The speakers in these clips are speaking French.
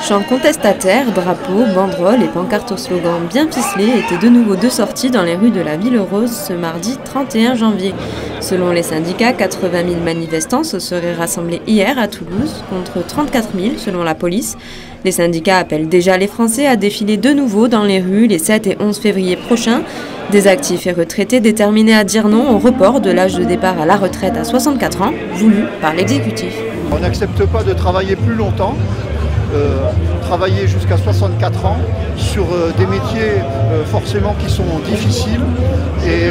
Chants contestataires, drapeaux, banderoles et pancartes au slogan bien ficelés étaient de nouveau de sortie dans les rues de la Ville Rose ce mardi 31 janvier. Selon les syndicats, 80 000 manifestants se seraient rassemblés hier à Toulouse contre 34 000 selon la police. Les syndicats appellent déjà les Français à défiler de nouveau dans les rues les 7 et 11 février prochains. Des actifs et retraités déterminés à dire non au report de l'âge de départ à la retraite à 64 ans, voulu par l'exécutif. On n'accepte pas de travailler plus longtemps, travailler jusqu'à 64 ans sur des métiers forcément qui sont difficiles. Et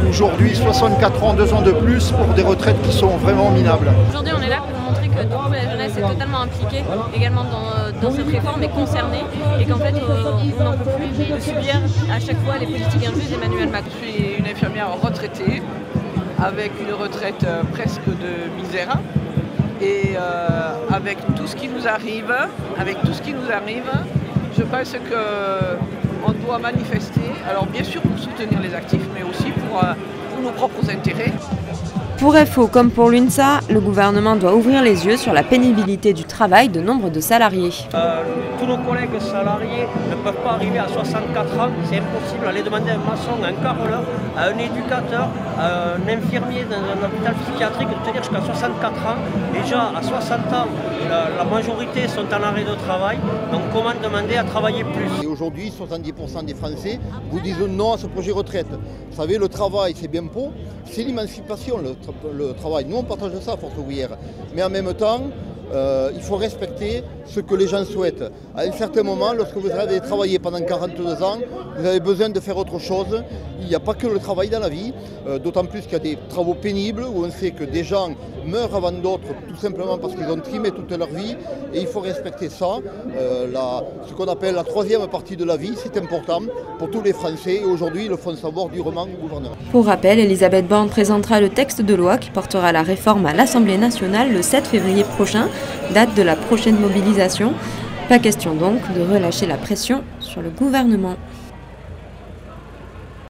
aujourd'hui, 64 ans, 2 ans de plus pour des retraites qui sont vraiment minables. Aujourd'hui, on est là pour montrer que la jeunesse est totalement impliquée également dans cette réforme et concernée, et qu'en fait, on n'en peut plus de subir à chaque fois les politiques injustes d'Emmanuel Macron. Je suis une infirmière retraitée avec une retraite presque de misère. Et avec tout ce qui nous arrive, je pense qu'on doit manifester, alors bien sûr pour soutenir les actifs, mais aussi pour nos propres intérêts. Pour FO comme pour l'UNSA, le gouvernement doit ouvrir les yeux sur la pénibilité du travail de nombre de salariés. Tous nos collègues salariés ne peuvent pas arriver à 64 ans, c'est impossible. Aller demander à un maçon, à un carreleur, à un éducateur, à un infirmier dans un hôpital psychiatrique de tenir jusqu'à 64 ans. Déjà à 60 ans, la majorité sont en arrêt de travail, donc comment demander à travailler plus? Et aujourd'hui, 70% des Français vous disent non à ce projet retraite. Vous savez, le travail c'est bien beau, c'est l'émancipation le travail. Nous on partage ça à Force ouvrière, mais en même temps, il faut respecter ce que les gens souhaitent. À un certain moment, lorsque vous avez travaillé pendant 42 ans, vous avez besoin de faire autre chose. Il n'y a pas que le travail dans la vie, d'autant plus qu'il y a des travaux pénibles où on sait que des gens meurent avant d'autres tout simplement parce qu'ils ont trimé toute leur vie, et il faut respecter ça. Ce qu'on appelle la troisième partie de la vie, c'est important pour tous les Français, et aujourd'hui ils le font savoir durement au gouvernement. Pour rappel, Elisabeth Borne présentera le texte de loi qui portera la réforme à l'Assemblée nationale le 7 février prochain, date de la prochaine mobilisation. Pas question donc de relâcher la pression sur le gouvernement.